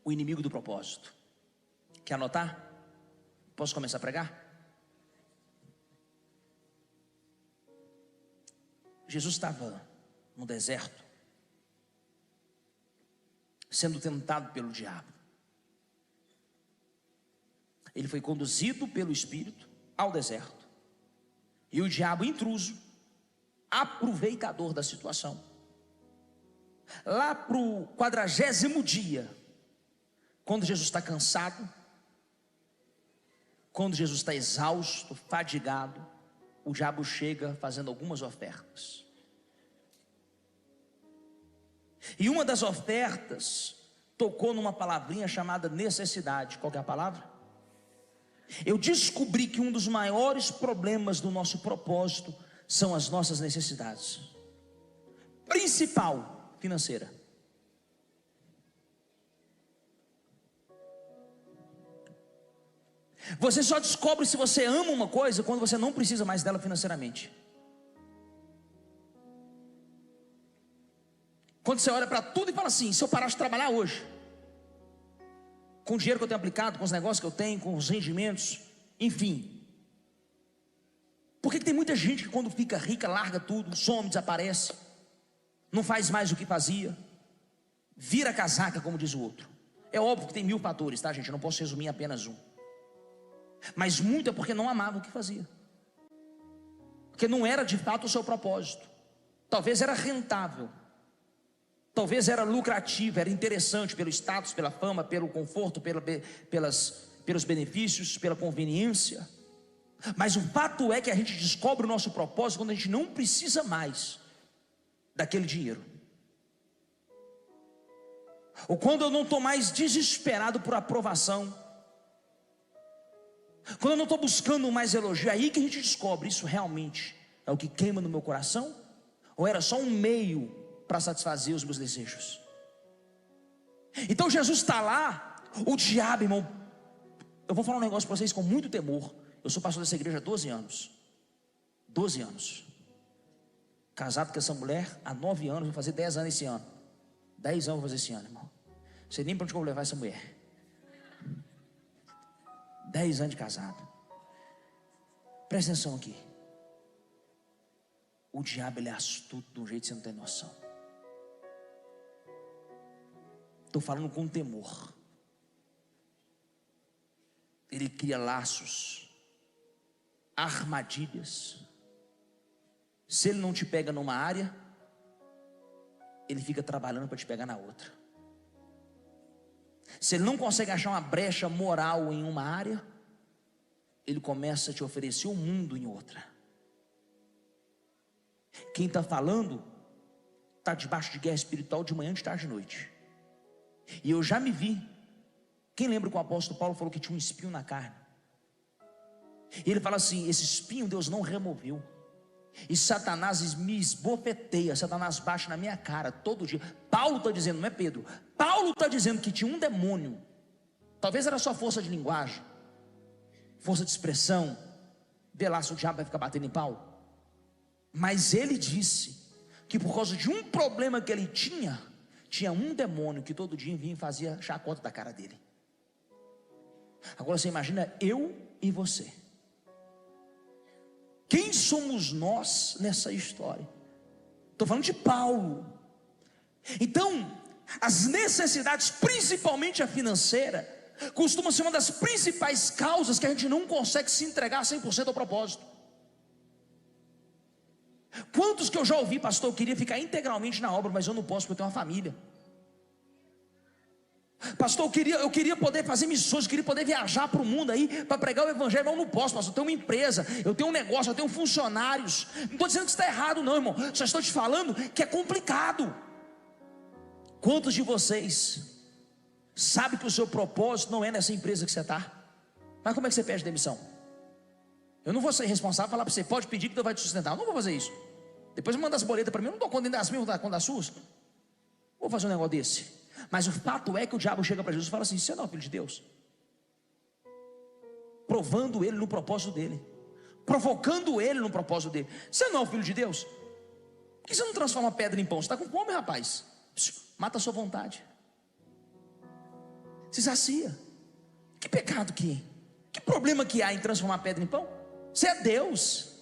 o inimigo do propósito. Quer anotar? Posso começar a pregar? Jesus estava no deserto, sendo tentado pelo diabo. Ele foi conduzido pelo Espírito ao deserto. E o diabo, intruso, aproveitador da situação, lá para o 40º dia, quando Jesus está cansado, quando Jesus está exausto, fadigado, o diabo chega fazendo algumas ofertas. E uma das ofertas tocou numa palavrinha chamada necessidade. Qual que é a palavra? Eu descobri que um dos maiores problemas do nosso propósito são as nossas necessidades. Principal, financeira. Você só descobre se você ama uma coisa quando você não precisa mais dela financeiramente. Quando você olha para tudo e fala assim: se eu parar de trabalhar hoje, com o dinheiro que eu tenho aplicado, com os negócios que eu tenho, com os rendimentos, enfim. Por que tem muita gente que quando fica rica larga tudo, some, desaparece, não faz mais o que fazia, vira casaca, como diz o outro? É óbvio que tem 1000 fatores, tá, gente? Eu não posso resumir em apenas um. Mas muito é porque não amava o que fazia, porque não era de fato o seu propósito. Talvez era rentável, talvez era lucrativo, era interessante pelo status, pela fama, pelo conforto, pelos benefícios, pela conveniência. Mas o fato é que a gente descobre o nosso propósito quando a gente não precisa mais daquele dinheiro, ou quando eu não estou mais desesperado por aprovação, quando eu não estou buscando mais elogio. É aí que a gente descobre: isso realmente é o que queima no meu coração, ou era só um meio para satisfazer os meus desejos? Então Jesus está lá, o diabo, irmão, eu vou falar um negócio para vocês com muito temor. Eu sou pastor dessa igreja há 12 anos. 12 anos. Casado com essa mulher há 9 anos, vou fazer 10 anos esse ano. 10 anos vou fazer esse ano, irmão. Não sei nem para onde eu vou levar essa mulher. 10 anos de casado. Presta atenção aqui. O diabo, ele é astuto de um jeito que você não tem noção. Estou falando com temor. Ele cria laços, armadilhas. Se ele não te pega numa área, ele fica trabalhando para te pegar na outra. Se ele não consegue achar uma brecha moral em uma área, ele começa a te oferecer o mundo em outra. Quem está falando está debaixo de guerra espiritual de manhã, de tarde e de noite. E eu já me vi. Quem lembra que o apóstolo Paulo falou que tinha um espinho na carne? E ele fala assim: esse espinho Deus não removeu. E Satanás me esbofeteia, Satanás bate na minha cara todo dia. Paulo está dizendo, não é Pedro, Paulo está dizendo que tinha um demônio. Talvez era só força de linguagem, força de expressão. Vê lá se o diabo vai ficar batendo em Paulo. Mas ele disse que por causa de um problema que ele tinha um demônio que todo dia vinha e fazia chacota da cara dele. Agora você imagina eu e você. Quem somos nós nessa história? Estou falando de Paulo. Então, as necessidades, principalmente a financeira, costuma ser uma das principais causas que a gente não consegue se entregar 100% ao propósito. Quantos que eu já ouvi: pastor, eu queria ficar integralmente na obra, mas eu não posso porque eu tenho uma família. Pastor, eu queria poder fazer missões, eu queria poder viajar para o mundo aí para pregar o evangelho, mas eu não posso, pastor. Eu tenho uma empresa, eu tenho um negócio, eu tenho funcionários. Não estou dizendo que está errado não, irmão, só estou te falando que é complicado. Quantos de vocês sabem que o seu propósito não é nessa empresa que você está? Mas como é que você pede demissão? Eu não vou ser responsável, falar para você: pode pedir que Deus vai te sustentar. Eu não vou fazer isso. Depois manda as boletas para mim, eu não dou conta das minhas, vou dar conta das suas. Vou fazer um negócio desse. Mas o fato é que o diabo chega para Jesus e fala assim: você não é filho de Deus? Provando ele no propósito dele, provocando ele no propósito dele. Você não é o filho de Deus? Por que você não transforma pedra em pão? Você está com fome, rapaz? Mata a sua vontade. se sacia. Que pecado que problema que há em transformar pedra em pão? Você é Deus.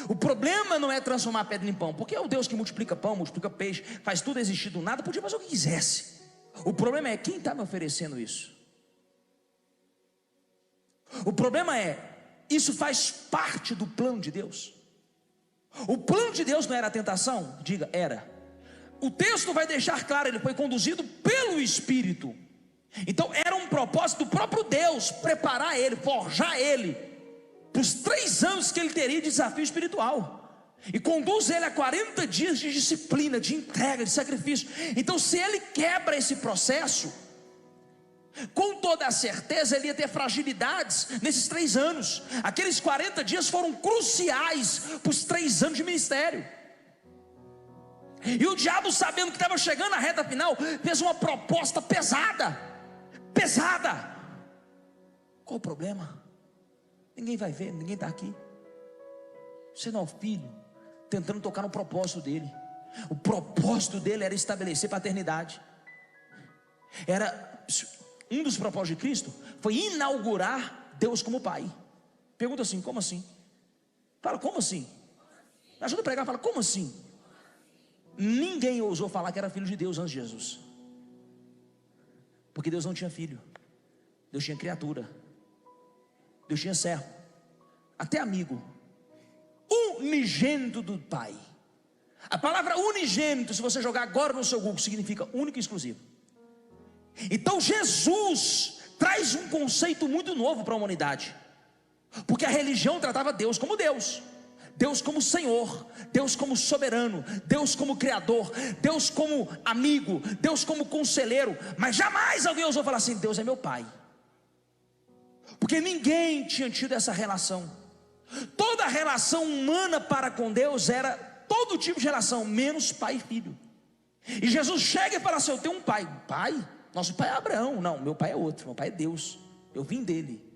O problema não é transformar pedra em pão, porque é o Deus que multiplica pão, multiplica peixe, faz tudo existir do nada, podia fazer o que quisesse. O problema é quem está me oferecendo isso. O problema é, isso faz parte do plano de Deus. O plano de Deus não era a tentação? Diga, era. O texto vai deixar claro, ele foi conduzido pelo Espírito. Então era um propósito do próprio Deus, preparar ele, forjar ele, para os 3 anos que ele teria de desafio espiritual. E conduz ele a 40 dias de disciplina, de entrega, de sacrifício. Então se ele quebra esse processo, com toda a certeza ele ia ter fragilidades nesses 3 anos. Aqueles 40 dias foram cruciais para os 3 anos de ministério. E o diabo, sabendo que estava chegando à reta final, fez uma proposta pesada. Qual o problema? Ninguém vai ver, ninguém está aqui. Você não é o filho, tentando tocar no propósito dele. O propósito dele era estabelecer paternidade. Era um dos propósitos de Cristo, foi inaugurar Deus como pai. Pergunta assim, como assim? Fala, como assim? Me ajuda a pregar, fala, como assim? Ninguém ousou falar que era filho de Deus antes de Jesus, porque Deus não tinha filho, Deus tinha criatura, Deus tinha servo, até amigo, unigênito do Pai. A palavra unigênito, se você jogar agora no seu Google, significa único e exclusivo. Então Jesus traz um conceito muito novo para a humanidade, porque a religião tratava Deus como Deus, Deus como Senhor, Deus como soberano, Deus como Criador, Deus como amigo, Deus como conselheiro. Mas jamais alguém ousou falar assim, Deus é meu pai, porque ninguém tinha tido essa relação. Toda a relação humana para com Deus era todo tipo de relação, menos pai e filho. E Jesus chega e fala assim, eu tenho um pai. Pai? Nosso pai é Abraão. Não, meu pai é outro, meu pai é Deus, eu vim dele.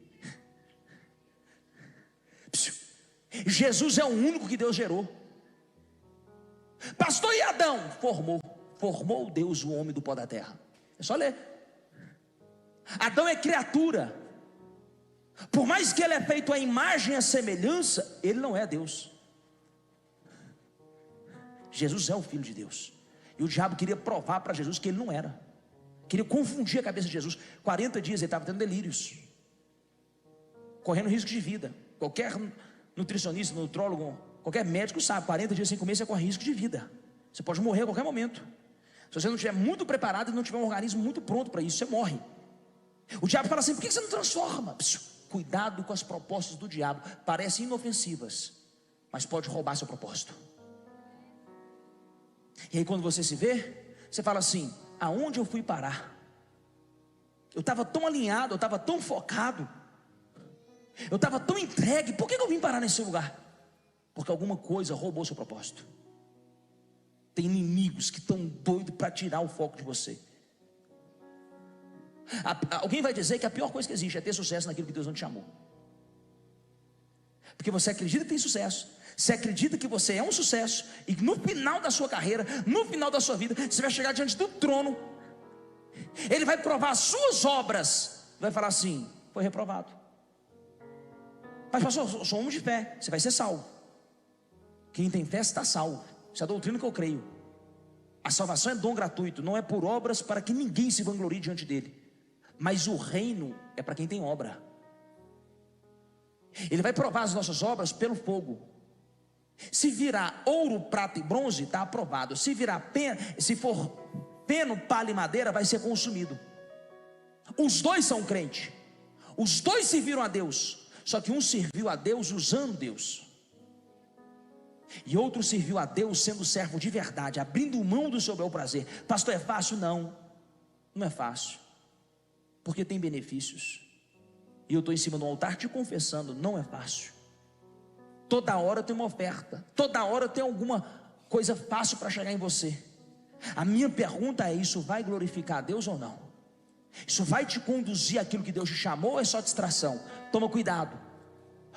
Jesus é o único que Deus gerou. Pastor, e Adão? Formou Deus o homem do pó da terra. É só ler. Adão é criatura. Por mais que ele é feito à imagem e à semelhança, ele não é Deus. Jesus é o Filho de Deus. E o diabo queria provar para Jesus que ele não era. Queria confundir a cabeça de Jesus. 40 dias ele estava tendo delírios, correndo risco de vida. Qualquer nutricionista, nutrólogo, qualquer médico sabe, 40 dias sem comer você corre risco de vida. Você pode morrer a qualquer momento. Se você não estiver muito preparado e não tiver um organismo muito pronto para isso, você morre. O diabo fala assim, por que você não transforma? Cuidado com as propostas do diabo. Parecem inofensivas, mas pode roubar seu propósito. E aí quando você se vê, você fala assim, aonde eu fui parar? Eu estava tão alinhado, eu estava tão focado, eu estava tão entregue, por que eu vim parar nesse lugar? Porque alguma coisa roubou seu propósito. Tem inimigos que estão doidos para tirar o foco de você. Alguém vai dizer que a pior coisa que existe é ter sucesso naquilo que Deus não te chamou, porque você acredita que tem sucesso, você acredita que você é um sucesso, e no final da sua carreira, no final da sua vida, você vai chegar diante do trono, ele vai provar as suas obras, vai falar assim, foi reprovado. Mas pastor, eu sou um homem de fé. Você vai ser salvo. Quem tem fé está salvo. Isso é a doutrina que eu creio. A salvação é dom gratuito, não é por obras para que ninguém se vanglorie diante dele. Mas o reino é para quem tem obra. Ele vai provar as nossas obras pelo fogo. Se virar ouro, prata e bronze, está aprovado. Se for peno, palha e madeira, vai ser consumido. Os dois são crentes, os dois serviram a Deus. Só que um serviu a Deus usando Deus, e outro serviu a Deus sendo servo de verdade, abrindo mão do seu bel prazer. Pastor, é fácil? Não, não é fácil, porque tem benefícios. E eu estou em cima do altar te confessando, não é fácil. Toda hora tem uma oferta, toda hora tem alguma coisa fácil para chegar em você. A minha pergunta é, isso vai glorificar a Deus ou não? Isso vai te conduzir àquilo que Deus te chamou ou é só distração? Toma cuidado,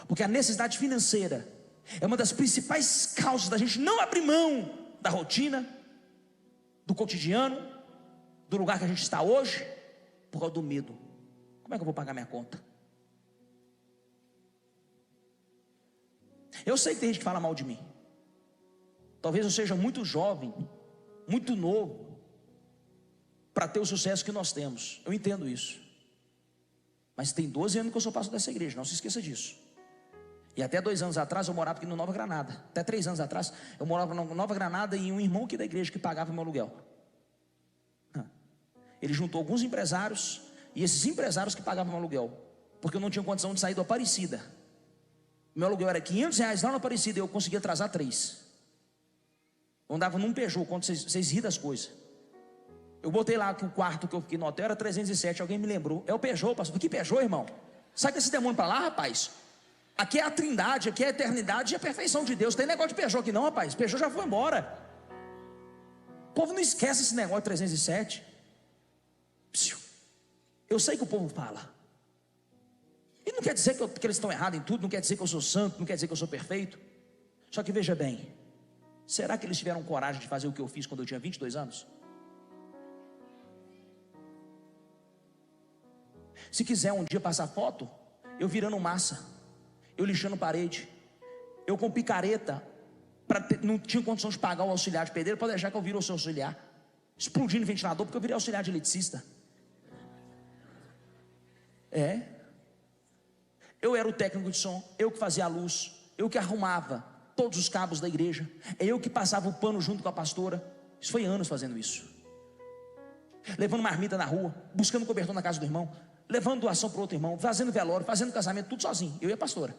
porque a necessidade financeira é uma das principais causas da gente não abrir mão da rotina, do cotidiano, do lugar que a gente está hoje, por causa do medo. Como é que eu vou pagar minha conta? Eu sei que tem gente que fala mal de mim. Talvez eu seja muito jovem, muito novo, para ter o sucesso que nós temos. Eu entendo isso. Mas tem 12 anos que eu sou pastor dessa igreja, não se esqueça disso. E até 2 anos atrás eu morava aqui no Nova Granada. Até 3 anos atrás eu morava na Nova Granada e um irmão aqui da igreja que pagava meu aluguel. Ele juntou alguns empresários, e esses empresários que pagavam meu aluguel, porque eu não tinha condição de sair do Aparecida. Meu aluguel era R$500 lá no Aparecida e eu conseguia atrasar 3. Eu andava num Peugeot, quando vocês ri das coisas. Eu botei lá que o quarto que eu fiquei no hotel era 307, alguém me lembrou. É o Peugeot, pastor. Que Peugeot, irmão? Sai com esse demônio para lá, rapaz. Aqui é a trindade, aqui é a eternidade e a perfeição de Deus. Tem negócio de Peugeot aqui não, rapaz. Peugeot já foi embora. O povo não esquece esse negócio de 307. Eu sei que o povo fala. E não quer dizer que eles estão errados em tudo. Não quer dizer que eu sou santo. Não quer dizer que eu sou perfeito. Só que veja bem. Será que eles tiveram coragem de fazer o que eu fiz quando eu tinha 22 anos? Se quiser um dia passar foto, eu virando massa, eu lixando parede, eu com picareta, não tinha condição de pagar o auxiliar de pedreiro, pode deixar que eu vire o seu auxiliar, explodindo ventilador, porque eu virei auxiliar de eletricista. Eu era o técnico de som, eu que fazia a luz, eu que arrumava todos os cabos da igreja, eu que passava o pano junto com a pastora. Isso foi anos fazendo isso, levando marmita na rua, buscando cobertor na casa do irmão, levando doação para outro irmão, fazendo velório, fazendo casamento, tudo sozinho, eu e a pastora.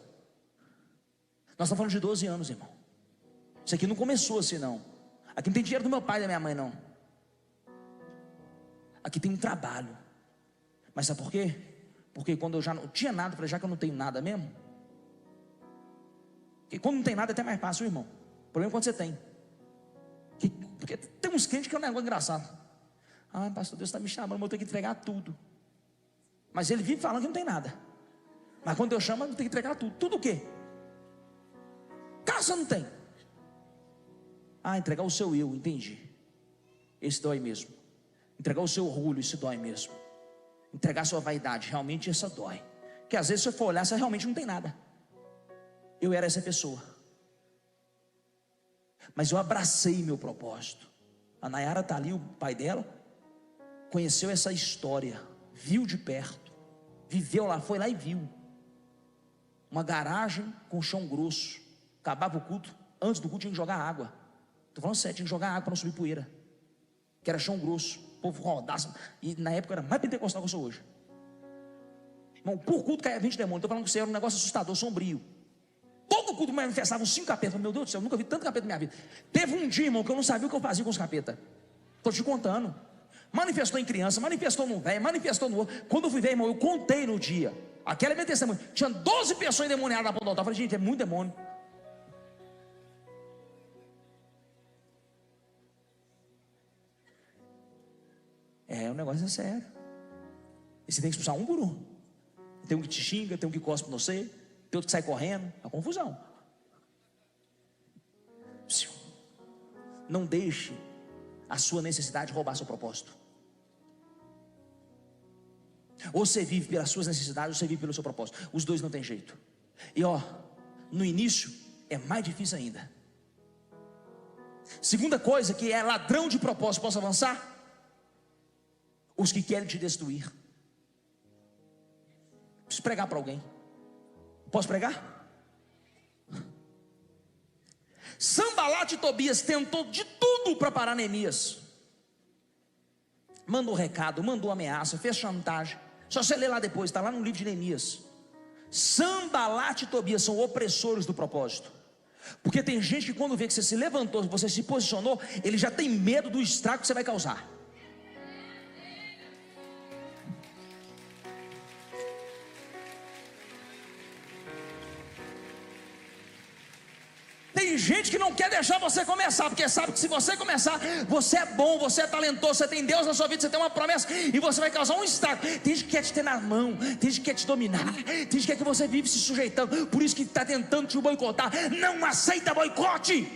Nós estamos falando de 12 anos, irmão. Isso aqui não começou assim não. Aqui não tem dinheiro do meu pai e da minha mãe não. Aqui tem um trabalho. Mas sabe por quê? Porque quando eu já não tinha nada, eu falei, já que eu não tenho nada mesmo. Porque quando não tem nada é até mais fácil, irmão. O problema é quando você tem. Porque tem uns crentes que é um negócio engraçado. Ah, pastor, Deus está me chamando, mas eu tenho que entregar tudo. Mas ele vive falando que não tem nada. Mas quando Deus chama, eu tenho que entregar tudo. Tudo o quê? Casa não tem. Ah, entregar o seu eu, entendi. Esse dói mesmo. Entregar o seu orgulho, isso dói mesmo. Entregar a sua vaidade, realmente essa dói. Porque às vezes se você for olhar, você realmente não tem nada. Eu era essa pessoa. Mas eu abracei meu propósito. A Nayara está ali, o pai dela conheceu essa história, viu de perto, viveu lá, foi lá e viu. Uma garagem com chão grosso. Acabava o culto, antes do culto tinha que jogar água. Estou falando sério, tinha que jogar água para não subir poeira. Que era chão grosso, o povo rodasse. E na época era mais pentecostal que eu sou hoje. Irmão, por culto caía 20 demônios. Estou falando que isso era um negócio assustador, sombrio. Todo culto manifestava uns 5 capetas. Meu Deus do céu, eu nunca vi tanto capeta na minha vida. Teve um dia, irmão, que eu não sabia o que eu fazia com os capetas. Estou te contando. Manifestou em criança, manifestou no velho, manifestou no outro. Quando eu fui ver, irmão, eu contei no dia. Aquela é minha testemunha. Tinha 12 pessoas endemoniadas na ponta do altar. Eu falei, gente, é muito demônio. O negócio é sério. E você tem que expulsar um por um. Tem um que te xinga, tem um que cospe no você, tem outro que sai correndo. É confusão. Não deixe a sua necessidade roubar seu propósito. Ou você vive pelas suas necessidades, ou você vive pelo seu propósito. Os dois não tem jeito. E no início é mais difícil ainda. Segunda coisa que é ladrão de propósito. Posso avançar? Os que querem te destruir. Preciso pregar para alguém. Posso pregar? Sanbalate e Tobias tentou de tudo para parar Neemias. Mandou recado, mandou ameaça, fez chantagem. Só você ler lá depois, está lá no livro de Neemias. Sanbalate e Tobias são opressores do propósito. Porque tem gente que quando vê que você se levantou, você se posicionou, ele já tem medo do estrago que você vai causar. Tem gente que não quer deixar você começar, porque sabe que se você começar, você é bom, você é talentoso, você tem Deus na sua vida, você tem uma promessa, e você vai causar um estrago. Tem gente que quer te ter na mão, tem gente que quer te dominar, tem gente que quer que você vive se sujeitando, por isso que está tentando te boicotar. Não aceita boicote.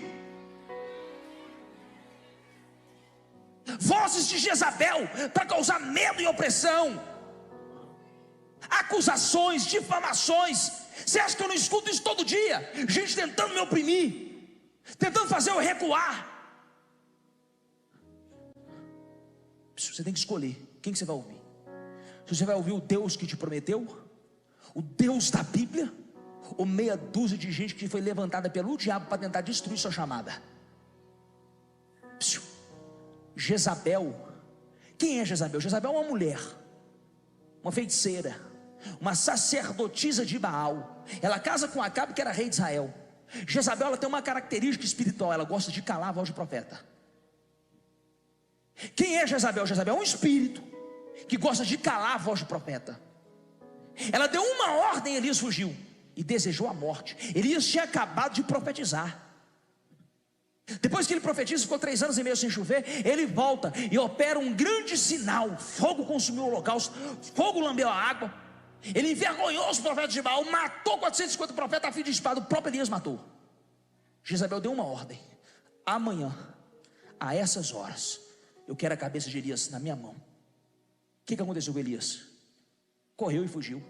Vozes de Jezabel para causar medo e opressão. acusações, difamações. Você acha que eu não escuto isso todo dia? Gente tentando me oprimir, tentando fazer eu recuar. Você tem que escolher quem que você vai ouvir. Se você vai ouvir o Deus que te prometeu, o Deus da Bíblia, ou meia dúzia de gente que foi levantada pelo diabo para tentar destruir sua chamada. Jezabel. Quem é Jezabel? Jezabel é uma mulher, uma feiticeira, uma sacerdotisa de Baal. Ela casa com Acabe, que era rei de Israel. Jezabel, ela tem uma característica espiritual: ela gosta de calar a voz do profeta. Quem é Jezabel? Jezabel é um espírito que gosta de calar a voz do profeta. Ela deu uma ordem, Elias fugiu e desejou a morte. Elias tinha acabado de profetizar. Depois que ele profetiza, ficou 3 anos e meio sem chover. Ele volta e opera um grande sinal: fogo consumiu o holocausto, fogo lambeu a água. Ele envergonhou os profetas de Baal, matou 450 profetas a fio de espada. O próprio Elias matou. Jezabel deu uma ordem: amanhã, a essas horas, eu quero a cabeça de Elias na minha mão. O que aconteceu com Elias? Correu e fugiu.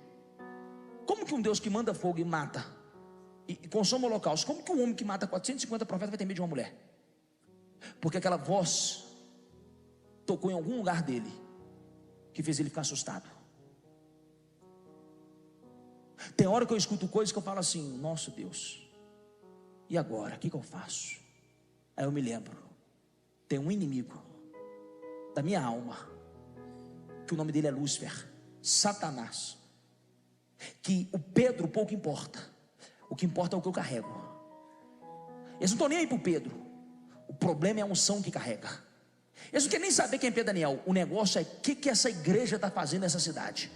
Como que um Deus que manda fogo e mata e consome o holocausto, como que um homem que mata 450 profetas vai ter medo de uma mulher? Porque aquela voz tocou em algum lugar dele que fez ele ficar assustado. Tem hora que eu escuto coisas que eu falo assim: nosso Deus, e agora? O que eu faço? Aí eu me lembro: tem um inimigo da minha alma, que o nome dele é Lúcifer, Satanás, que o Pedro pouco importa. O que importa é o que eu carrego. Eles não estão nem aí para o Pedro. O problema é a unção que carrega. Eles não querem nem saber quem é Pedro Daniel. O negócio é o que essa igreja está fazendo nessa cidade.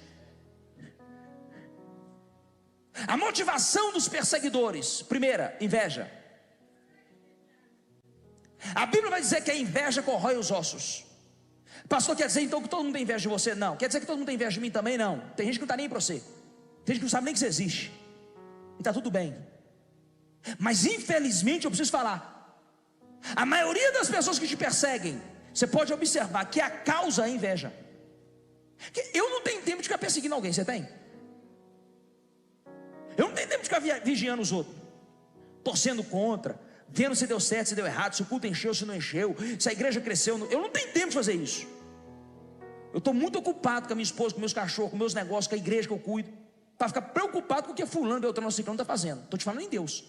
A motivação dos perseguidores: primeira, inveja. A Bíblia vai dizer que a inveja corrói os ossos. Pastor, quer dizer então que todo mundo tem inveja de você? Não. Quer dizer que todo mundo tem inveja de mim também? Não. Tem gente que não está nem para você. Tem gente que não sabe nem que você existe. E está tudo bem. Mas infelizmente eu preciso falar: a maioria das pessoas que te perseguem, você pode observar que a causa é a inveja. Eu não tenho tempo de ficar perseguindo alguém. Você tem? Eu não tenho tempo de ficar vigiando os outros, torcendo contra, vendo se deu certo, se deu errado, se o culto encheu, se não encheu, se a igreja cresceu. Eu não tenho tempo de fazer isso. Eu estou muito ocupado com a minha esposa, com meus cachorros, com meus negócios, com a igreja que eu cuido, para ficar preocupado com o que fulano, Beltrano, Ciclano está fazendo. Estou te falando em Deus.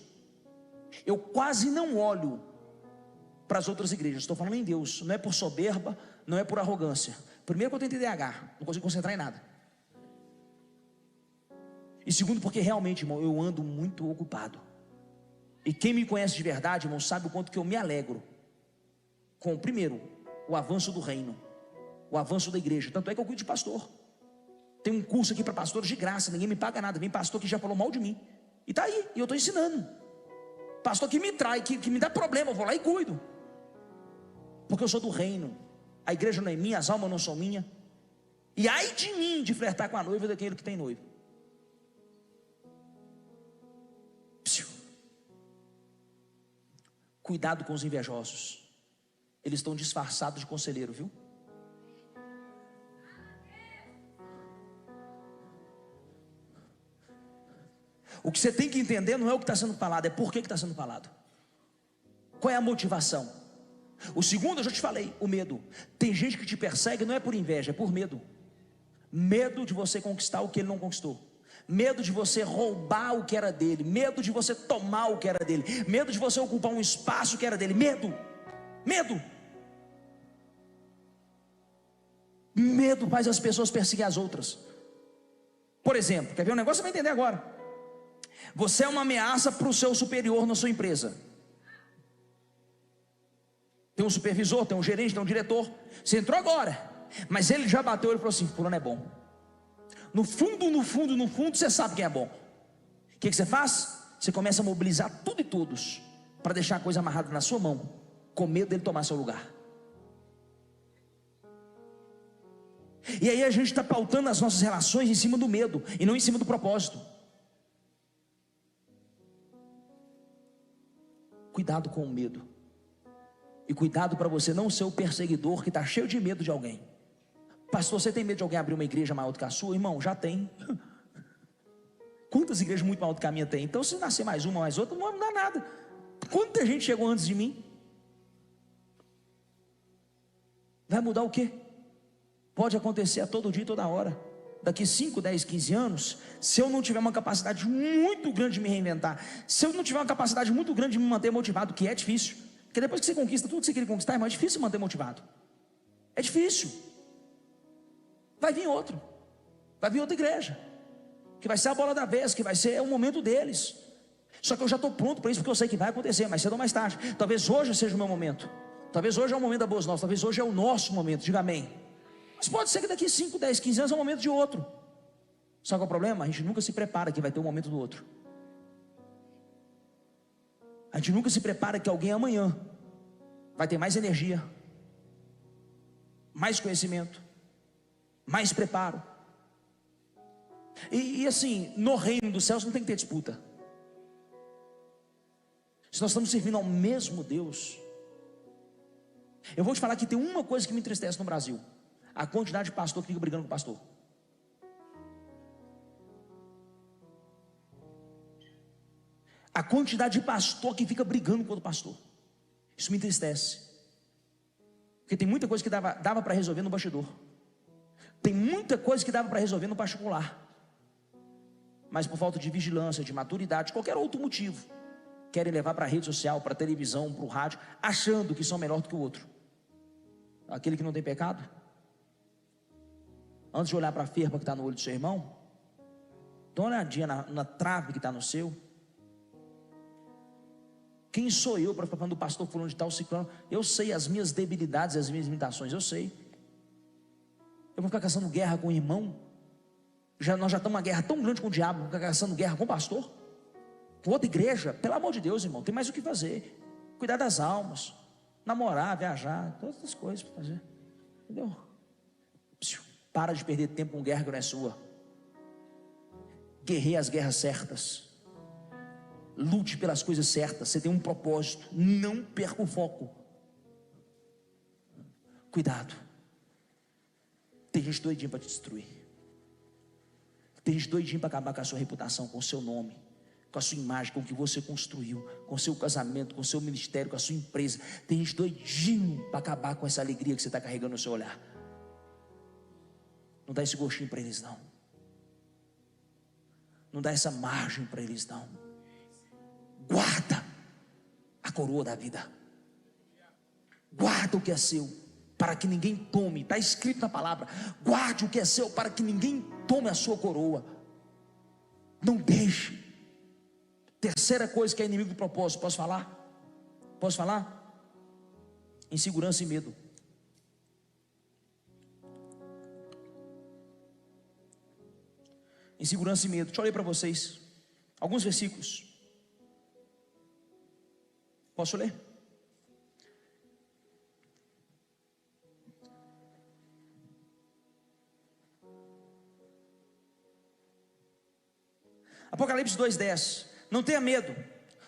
Eu quase não olho para as outras igrejas. Estou falando em Deus. Não é por soberba, não é por arrogância. Primeiro, que eu tenho TDAH, não consigo concentrar em nada. E segundo, porque realmente, irmão, eu ando muito ocupado. E quem me conhece de verdade, irmão, sabe o quanto que eu me alegro com, primeiro, o avanço do reino, o avanço da igreja. Tanto é que eu cuido de pastor. Tem um curso aqui para pastores de graça, ninguém me paga nada. Vem pastor que já falou mal de mim, e está aí, e eu estou ensinando. Pastor que me trai, que me dá problema, eu vou lá e cuido. Porque eu sou do reino. A igreja não é minha, as almas não são minhas. E ai de mim de flertar com a noiva daquele que tem noivo. Cuidado com os invejosos. Eles estão disfarçados de conselheiro, viu? O que você tem que entender não é o que está sendo falado, é por que está sendo falado. Qual é a motivação? O segundo, eu já te falei, o medo. Tem gente que te persegue não é por inveja, é por medo. Medo de você conquistar o que ele não conquistou. Medo de você roubar o que era dele. Medo de você tomar o que era dele. Medo de você ocupar um espaço que era dele. Medo. Medo faz as pessoas perseguir as outras. Por exemplo, quer ver um negócio? Você vai entender agora. Você é uma ameaça para o seu superior na sua empresa. Tem um supervisor, tem um gerente, tem um diretor. Você entrou agora, mas ele já bateu, ele falou assim: fulano é bom. No fundo, você sabe quem é bom. O que você faz? Você começa a mobilizar tudo e todos para deixar a coisa amarrada na sua mão, com medo dele tomar seu lugar. E aí a gente está pautando as nossas relações em cima do medo e não em cima do propósito. Cuidado com o medo. E cuidado para você não ser o perseguidor que está cheio de medo de alguém. Pastor, você tem medo de alguém abrir uma igreja maior do que a sua? Irmão, já tem. Quantas igrejas muito maior do que a minha tem? Então se nascer mais uma, mais outra, não vai mudar nada. Quanta gente chegou antes de mim? Vai mudar o quê? Pode acontecer a todo dia, toda hora. Daqui 5, 10, 15 anos, se eu não tiver uma capacidade muito grande de me reinventar, se eu não tiver uma capacidade muito grande de me manter motivado, que é difícil, porque depois que você conquista tudo que você queria conquistar, irmão, é difícil manter motivado. É difícil. Vai vir outro. Vai vir outra igreja, que vai ser a bola da vez, que vai ser o momento deles. Só que eu já estou pronto para isso, porque eu sei que vai acontecer, mais cedo ou mais tarde. Talvez hoje seja o meu momento. Talvez hoje é o momento da Boas Novas. Talvez hoje é o nosso momento, diga amém. Mas pode ser que daqui 5, 10, 15 anos é o momento de outro. Sabe qual é o problema? A gente nunca se prepara que vai ter o momento do outro. A gente nunca se prepara que alguém amanhã vai ter mais energia, mais conhecimento, mais preparo. E assim, no reino dos céus não tem que ter disputa. Se nós estamos servindo ao mesmo Deus. Eu vou te falar que tem uma coisa que me entristece no Brasil: a quantidade de pastor que fica brigando com o pastor. A quantidade de pastor que fica brigando com o pastor. Isso me entristece. Porque tem muita coisa que dava para resolver no bastidor. Tem muita coisa que dava para resolver no particular. Mas por falta de vigilância, de maturidade, qualquer outro motivo, querem levar para a rede social, para a televisão, para o rádio, achando que são melhor do que o outro. Aquele que não tem pecado, antes de olhar para a ferpa que está no olho do seu irmão, dá uma olhadinha na trave que está no seu. Quem sou eu para falar do pastor fulano de tal, ciclano? Eu sei as minhas debilidades, as minhas limitações, eu sei. Eu vou ficar caçando guerra com o irmão? Nós já estamos uma guerra tão grande com o diabo, vou ficar caçando guerra com o pastor? Com outra igreja? Pelo amor de Deus, irmão, tem mais o que fazer. Cuidar das almas, namorar, viajar, todas essas coisas para fazer. Entendeu? Para de perder tempo com guerra que não é sua. Guerreie as guerras certas. Lute pelas coisas certas. Você tem um propósito. Não perca o foco. Cuidado. Tem gente doidinha para te destruir. Tem gente doidinha para acabar com a sua reputação, com o seu nome, com a sua imagem, com o que você construiu, com o seu casamento, com o seu ministério, com a sua empresa. Tem gente doidinho para acabar com essa alegria que você está carregando no seu olhar. Não dá esse gostinho para eles não. Não dá essa margem para eles não. Guarda a coroa da vida. Guarda o que é seu, para que ninguém tome. Está escrito na palavra: guarde o que é seu, para que ninguém tome a sua coroa. Não deixe. Terceira coisa que é inimigo do propósito. Posso falar? Posso falar? Insegurança e medo. Insegurança e medo. Deixa eu ler para vocês alguns versículos. Posso ler? Apocalipse 2:10. Não tenha medo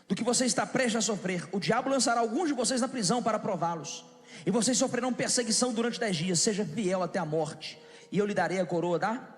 do que você está prestes a sofrer. O diabo lançará alguns de vocês na prisão para prová-los, e vocês sofrerão perseguição durante 10 dias. Seja fiel até a morte, e eu lhe darei a coroa da...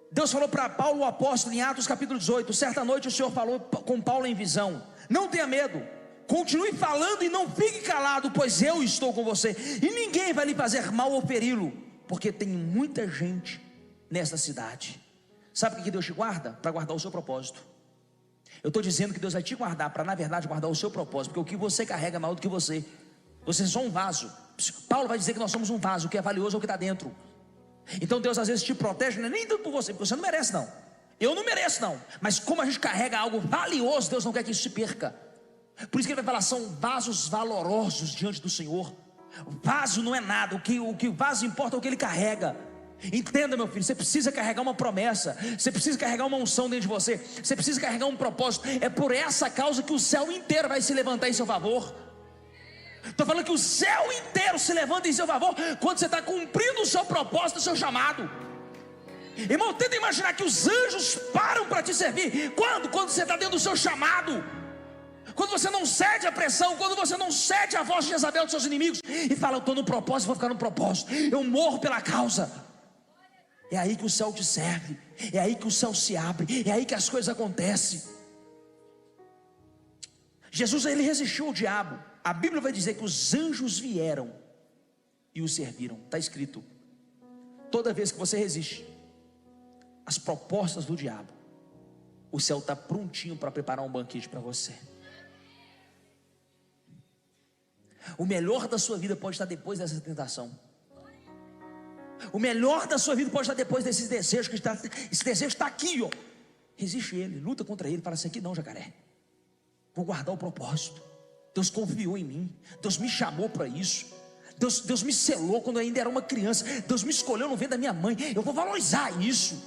Deus falou para Paulo, o apóstolo, em Atos capítulo 18. Certa noite o Senhor falou com Paulo em visão: não tenha medo, continue falando e não fique calado, pois eu estou com você, e ninguém vai lhe fazer mal ou feri-lo, porque tem muita gente nesta cidade. Sabe o que Deus te guarda? Para guardar o seu propósito. Eu estou dizendo que Deus vai te guardar para, na verdade, guardar o seu propósito, porque o que você carrega é maior do que você. Você é só um vaso. Paulo vai dizer que nós somos um vaso, o que é valioso é o que está dentro. Então Deus às vezes te protege, não é nem tanto por você, porque você não merece não. Eu não mereço não. Mas como a gente carrega algo valioso, Deus não quer que isso se perca. Por isso que ele vai falar: são vasos valorosos diante do Senhor. O vaso não é nada, o que o vaso importa é o que ele carrega. Entenda, meu filho, você precisa carregar uma promessa, você precisa carregar uma unção dentro de você, você precisa carregar um propósito. É por essa causa que o céu inteiro vai se levantar em seu favor. Estou falando que o céu inteiro se levanta em seu favor quando você está cumprindo o seu propósito, o seu chamado. Irmão, tenta imaginar que os anjos param para te servir. Quando você está dentro do seu chamado. quando você não cede à pressão, quando você não cede à voz de Jezabel dos seus inimigos, e fala: eu estou no propósito, vou ficar no propósito, eu morro pela causa. É aí que o céu te serve, é aí que o céu se abre, é aí que as coisas acontecem. Jesus, ele resistiu ao diabo. A Bíblia vai dizer que os anjos vieram e o serviram. Está escrito: toda vez que você resiste às propostas do diabo, o céu está prontinho para preparar um banquete para você. O melhor da sua vida pode estar depois dessa tentação. O melhor da sua vida pode estar depois desses desejos, esse desejo está aqui, ó. Resiste ele, luta contra ele, fala assim: aqui não, jacaré, vou guardar o propósito. Deus confiou em mim, Deus me chamou para isso, Deus me selou quando eu ainda era uma criança, Deus me escolheu no ventre da minha mãe, eu vou valorizar isso.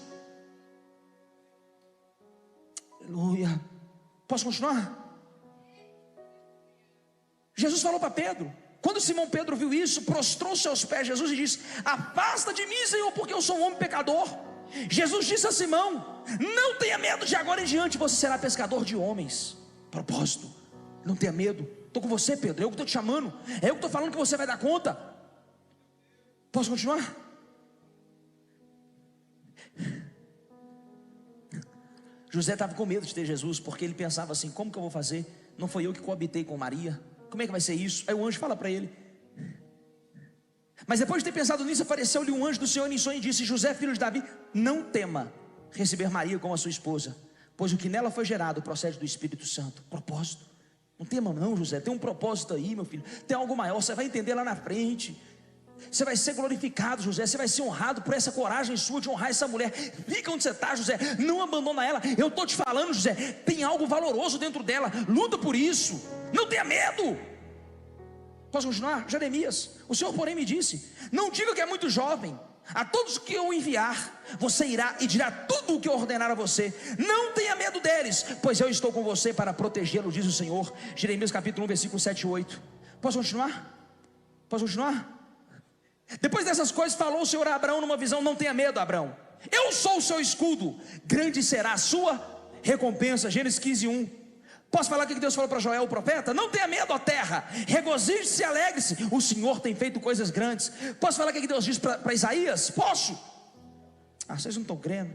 Aleluia. Posso continuar? Jesus falou para Pedro, quando Simão Pedro viu isso, prostrou-se aos pés de Jesus e disse: afasta de mim, Senhor, porque eu sou um homem pecador. Jesus disse a Simão: não tenha medo, de agora em diante você será pescador de homens. Propósito, não tenha medo, estou com você, Pedro, eu que estou te chamando, é eu que estou falando que você vai dar conta. Posso continuar? José estava com medo de ter Jesus, porque ele pensava assim: como que eu vou fazer? Não foi eu que coabitei com Maria, como é que vai ser isso? Aí o anjo fala para ele. Mas depois de ter pensado nisso, apareceu-lhe um anjo do Senhor em sonho e disse: José, filho de Davi, não tema receber Maria como a sua esposa, pois o que nela foi gerado procede do Espírito Santo. Propósito, não tema não, José, tem um propósito aí, meu filho, tem algo maior, você vai entender lá na frente. Você vai ser glorificado, José, você vai ser honrado por essa coragem sua de honrar essa mulher. Fica onde você está, José, não abandona ela. Eu estou te falando, José, tem algo valoroso dentro dela, luta por isso, não tenha medo. Posso continuar? Jeremias: o Senhor porém me disse: não diga que é muito jovem, a todos que eu enviar, você irá e dirá tudo o que eu ordenar a você. Não tenha medo deles, pois eu estou com você para protegê-lo, diz o Senhor. Jeremias capítulo 1, versículo 7 e 8. Posso continuar? Posso continuar? Depois dessas coisas falou o Senhor a Abraão numa visão: não tenha medo, Abraão, eu sou o seu escudo, grande será a sua recompensa. Gênesis 15, 1. Posso falar o que Deus falou para Joel o profeta? Não tenha medo, ó terra, regozije-se e alegre-se, o Senhor tem feito coisas grandes. Posso falar o que Deus diz para Isaías? Posso? Vocês não estão crendo.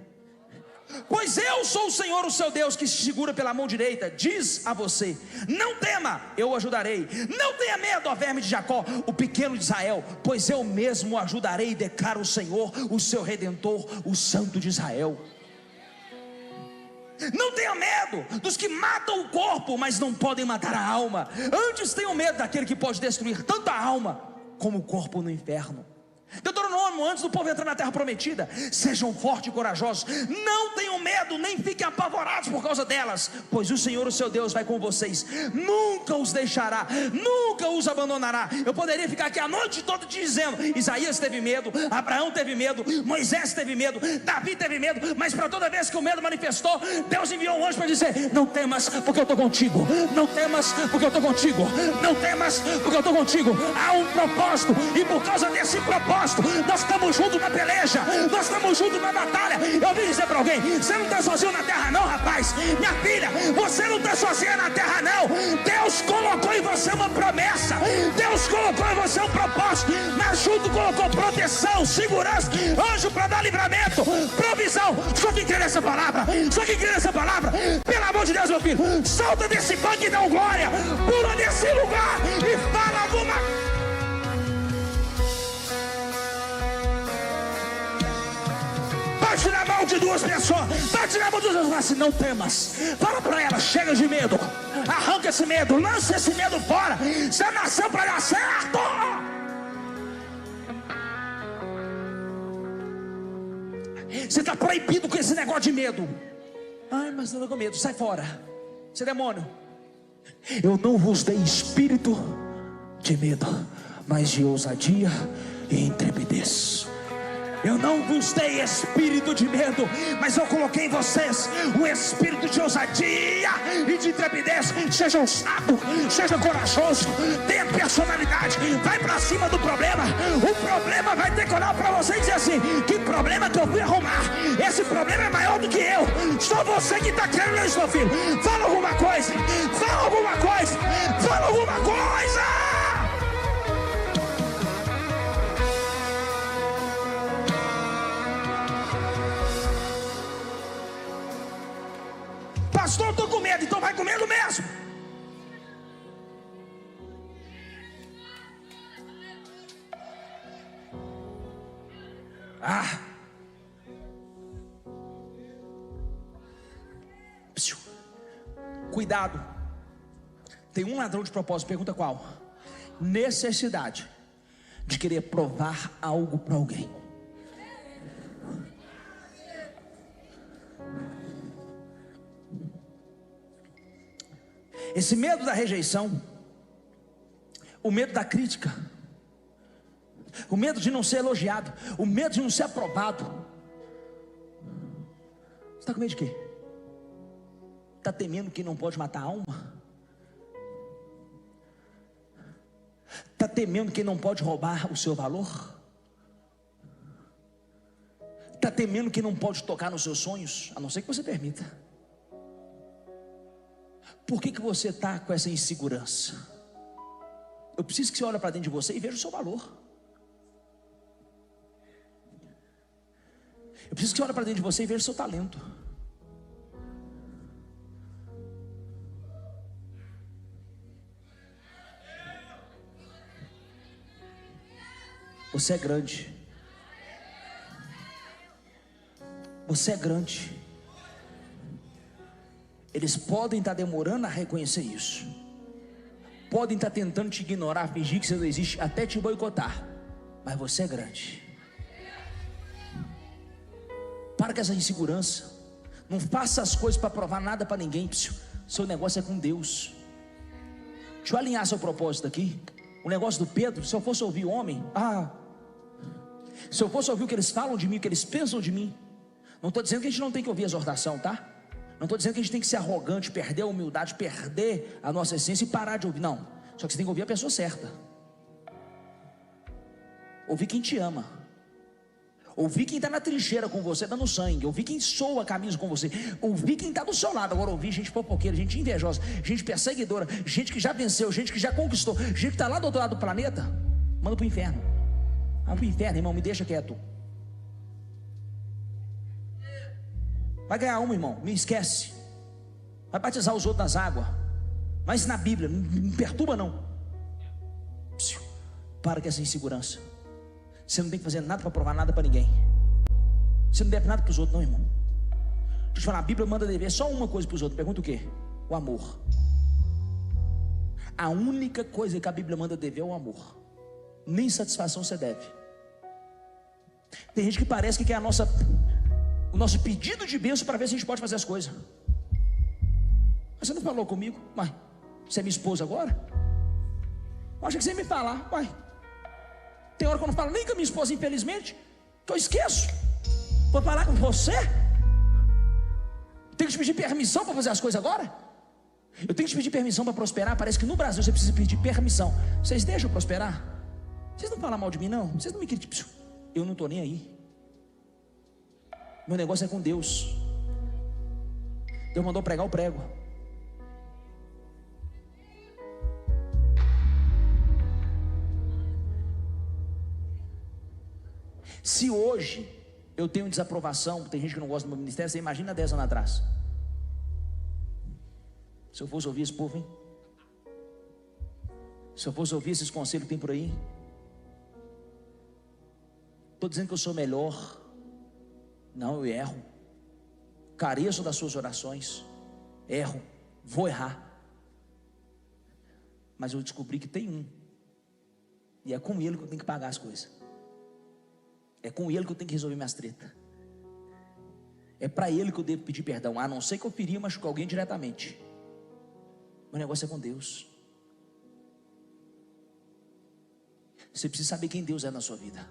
Pois eu sou o Senhor, o seu Deus, que se segura pela mão direita, diz a você: não tema, eu o ajudarei. Não tenha medo, ó verme de Jacó, o pequeno de Israel, pois eu mesmo o ajudarei, declara o Senhor, o seu Redentor, o Santo de Israel. Não tenha medo dos que matam o corpo, mas não podem matar a alma. Antes tenham medo daquele que pode destruir tanto a alma como o corpo no inferno. Deuteronômio, antes do povo entrar na terra prometida: sejam fortes e corajosos, não tenham medo, nem fiquem apavorados por causa delas, pois o Senhor, o seu Deus, vai com vocês, nunca os deixará, nunca os abandonará. Eu poderia ficar aqui a noite toda te dizendo: Isaías teve medo, Abraão teve medo, Moisés teve medo, Davi teve medo, mas para toda vez que o medo manifestou, Deus enviou um anjo para dizer: não temas, porque eu estou contigo. Não temas, porque eu estou contigo. Não temas, porque eu estou contigo. Há um propósito, e por causa desse propósito, nós estamos juntos na peleja, nós estamos juntos na batalha. Eu vim dizer para alguém: você não está sozinho na terra não, rapaz. Minha filha, você não está sozinha na terra não. Deus colocou em você uma promessa, Deus colocou em você um propósito. Mas junto colocou proteção, segurança, anjo para dar livramento, provisão. Só quem crê nessa palavra, só quem crê nessa palavra, pelo amor de Deus, meu filho, solta desse banco e dá glória, pula desse lugar e fala alguma. Bate na mão de duas pessoas, bate na mão de duas pessoas, assim: não temas. Fala para ela: chega de medo, arranca esse medo, lança esse medo fora. Você nasceu para dar certo. Você está proibido com esse negócio de medo. Ai, mas eu não tô com medo, sai fora. Você é demônio. Eu não vos dei espírito de medo, mas de ousadia e intrepidez. Eu não vos dei espírito de medo, mas eu coloquei em vocês o espírito de ousadia e de intrepidez. Seja ousado, seja corajoso, tenha personalidade, vai para cima do problema. O problema vai ter que olhar para você e dizer assim: que problema que eu fui arrumar? Esse problema é maior maior do que eu. Só você que está crendo nisso, meu filho. Fala alguma coisa. Fala alguma coisa. Fala alguma coisa. Pastor, eu estou com medo. Então vai com medo mesmo. Cuidado. Tem um ladrão de propósito, pergunta qual? Necessidade de querer provar algo para alguém. Esse medo da rejeição, o medo da crítica, o medo de não ser elogiado, o medo de não ser aprovado. Você está com medo de quê? Está temendo que não pode matar a alma? Está temendo que não pode roubar o seu valor? Está temendo que não pode tocar nos seus sonhos? A não ser que você permita. Por que você está com essa insegurança? Eu preciso que você olhe para dentro de você e veja o seu valor. Eu preciso que você olhe para dentro de você e veja o seu talento. Você é grande. Você é grande. Eles podem estar demorando a reconhecer isso. Podem estar tentando te ignorar, fingir que você não existe, até te boicotar. Mas você é grande. Para com essa insegurança. Não faça as coisas para provar nada para ninguém. Seu negócio é com Deus. Deixa eu alinhar seu propósito aqui. O negócio do Pedro, se eu fosse ouvir o homem, se eu fosse ouvir o que eles falam de mim, o que eles pensam de mim. Não estou dizendo que a gente não tem que ouvir a exortação, tá? Não estou dizendo que a gente tem que ser arrogante, perder a humildade, perder a nossa essência e parar de ouvir, não. Só que você tem que ouvir a pessoa certa. Ouvir quem te ama. Ouvir quem está na trincheira com você, dando sangue. Ouvir quem soa a camisa com você. Ouvir quem está do seu lado. Agora ouvir gente fofoqueira, gente invejosa, gente perseguidora, gente que já venceu, gente que já conquistou, gente que está lá do outro lado do planeta. Manda para o inferno. Vai para o inferno, irmão, me deixa quieto. Vai ganhar uma, irmão, me esquece. Vai batizar os outros nas águas. Vai ensinar a Bíblia, não me perturba não. Para com essa insegurança. Você não tem que fazer nada para provar nada para ninguém. Você não deve nada para os outros não, irmão. Deixa eu te falar, a Bíblia manda dever só uma coisa para os outros. Pergunta o quê? O amor. A única coisa que a Bíblia manda dever é o amor. Nem satisfação você deve. Tem gente que parece que quer o nosso pedido de bênção para ver se a gente pode fazer as coisas. Mas você não falou comigo? Mas você é minha esposa agora? Eu achei que você ia me falar. Uai, tem hora que eu não falo nem com a minha esposa, infelizmente, que eu esqueço. Vou falar com você? Tenho que te pedir permissão para fazer as coisas agora? Eu tenho que te pedir permissão para prosperar? Parece que no Brasil você precisa pedir permissão. Vocês deixam eu prosperar? Vocês não falam mal de mim não? Vocês não me criticam? Eu não estou nem aí. Meu negócio é com Deus. Deus mandou pregar, eu prego. Se hoje eu tenho desaprovação, tem gente que não gosta do meu ministério, você imagina 10 anos atrás. Se eu fosse ouvir esse povo, hein? Se eu fosse ouvir esses conselhos que tem por aí. Estou dizendo que eu sou melhor. Não, eu erro. Careço das suas orações. Erro, vou errar. Mas eu descobri que tem um. E é com ele que eu tenho que pagar as coisas. É com ele que eu tenho que resolver minhas tretas. É para ele que eu devo pedir perdão. A não ser que eu feria e machucar alguém diretamente. Meu negócio é com Deus. Você precisa saber quem Deus é na sua vida.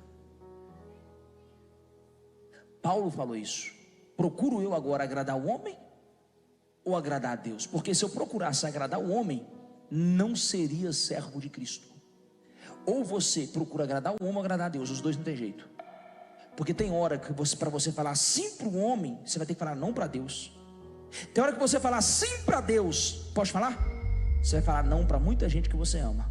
Paulo falou isso. Procuro eu agora agradar o homem ou agradar a Deus? Porque se eu procurasse agradar o homem, não seria servo de Cristo. Ou você procura agradar o homem ou agradar a Deus. Os dois não tem jeito. Porque tem hora que para você falar sim para o homem, você vai ter que falar não para Deus. Tem hora que você falar sim para Deus, pode falar? Você vai falar não para muita gente que você ama.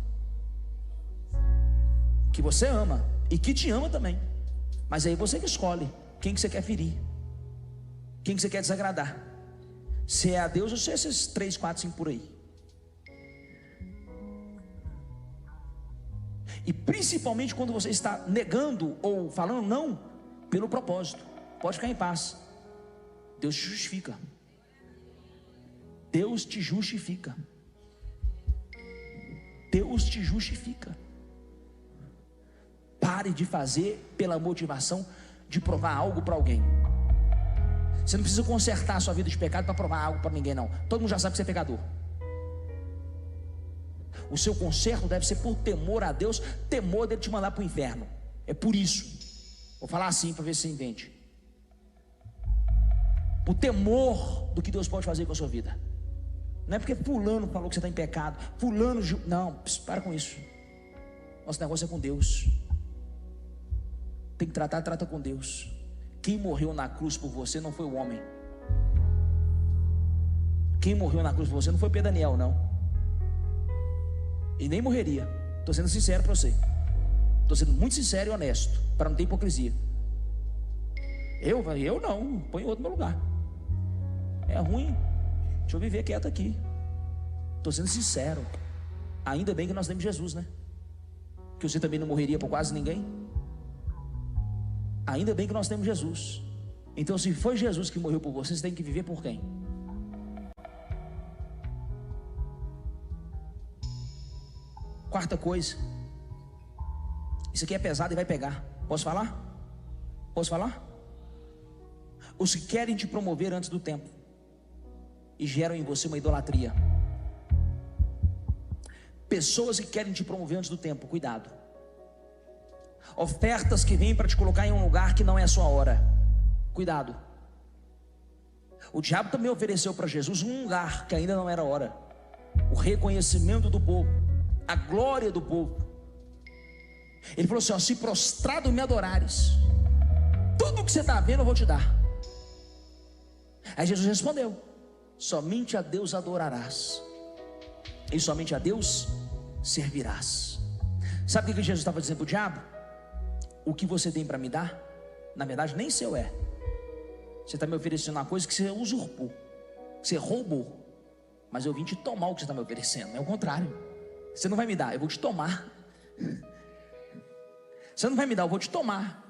Que você ama e que te ama também. Mas aí você que escolhe quem que você quer ferir, quem que você quer desagradar. Se é a Deus ou se é esses 3, 4, 5 por aí. E principalmente quando você está negando ou falando não pelo propósito. Pode ficar em paz. Deus te justifica. Deus te justifica. Deus te justifica. Pare de fazer pela motivação de provar algo para alguém. Você não precisa consertar a sua vida de pecado para provar algo para ninguém, não. Todo mundo já sabe que você é pecador. O seu conserto deve ser por temor a Deus, temor dele te mandar para o inferno. É por isso. Vou falar assim para ver se você entende. Por temor do que Deus pode fazer com a sua vida. Não é porque fulano falou que você está em pecado, fulano... Não, para com isso. Nosso negócio é com Deus. Tem que tratar, trata com Deus. Quem morreu na cruz por você não foi o homem. Quem morreu na cruz por você não foi Pedro Daniel, não. E nem morreria. Estou sendo sincero para você. Estou sendo muito sincero e honesto, para não ter hipocrisia. Eu não, põe outro no meu lugar. É ruim. Deixa eu viver quieto aqui. Estou sendo sincero. Ainda bem que nós temos Jesus, né? Que você também não morreria por quase ninguém. Ainda bem que nós temos Jesus. Então se foi Jesus que morreu por você, você tem que viver por quem? Quarta coisa. Isso aqui é pesado e vai pegar. Posso falar? Posso falar? Os que querem te promover antes do tempo e geram em você uma idolatria. Pessoas que querem te promover antes do tempo, cuidado. Ofertas que vêm para te colocar em um lugar que não é a sua hora, cuidado. O diabo também ofereceu para Jesus um lugar que ainda não era a hora. O reconhecimento do povo, a glória do povo. Ele falou assim, ó, se prostrado me adorares, tudo que você está vendo eu vou te dar. Aí Jesus respondeu, somente a Deus adorarás e somente a Deus servirás. Sabe o que Jesus estava dizendo para o diabo? O que você tem para me dar, na verdade nem seu é. Você está me oferecendo uma coisa que você usurpou, que você roubou. Mas eu vim te tomar o que você está me oferecendo. É o contrário. Você não vai me dar, eu vou te tomar. Você não vai me dar, eu vou te tomar.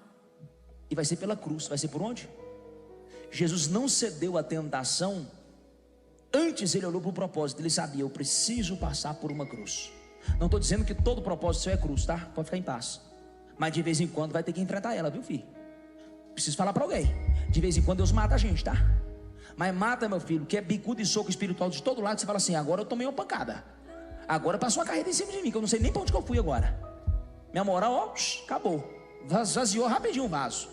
E vai ser pela cruz. Vai ser por onde? Jesus não cedeu à tentação. Antes ele olhou para o propósito. Ele sabia, eu preciso passar por uma cruz. Não estou dizendo que todo propósito seu é cruz, tá? Pode ficar em paz. Mas de vez em quando vai ter que enfrentar ela, viu, filho? Preciso falar para alguém. De vez em quando Deus mata a gente, tá? Mas mata, meu filho, que é bicudo e soco espiritual de todo lado. Você fala assim, agora eu tomei uma pancada. Agora passou uma carreta em cima de mim, que eu não sei nem para onde que eu fui agora. Minha moral, ó, acabou. Vaziou rapidinho o vaso.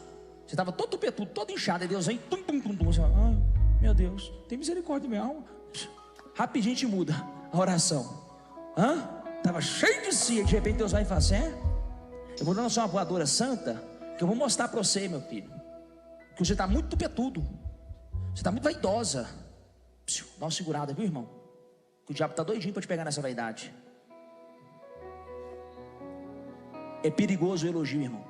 Você estava todo tupetudo, todo inchado. E Deus vem, tum, tum, tum, tum. Você fala, ai, meu Deus, tem misericórdia da minha alma. Rapidinho te muda a oração. Estava cheio de si. De repente Deus vai e fala assim, eu vou dar uma voadora santa, que eu vou mostrar para você, meu filho, que você está muito tupetudo. Você está muito vaidosa. Dá uma segurada, viu, irmão? Que o diabo está doidinho para te pegar nessa vaidade. É perigoso o elogio, irmão.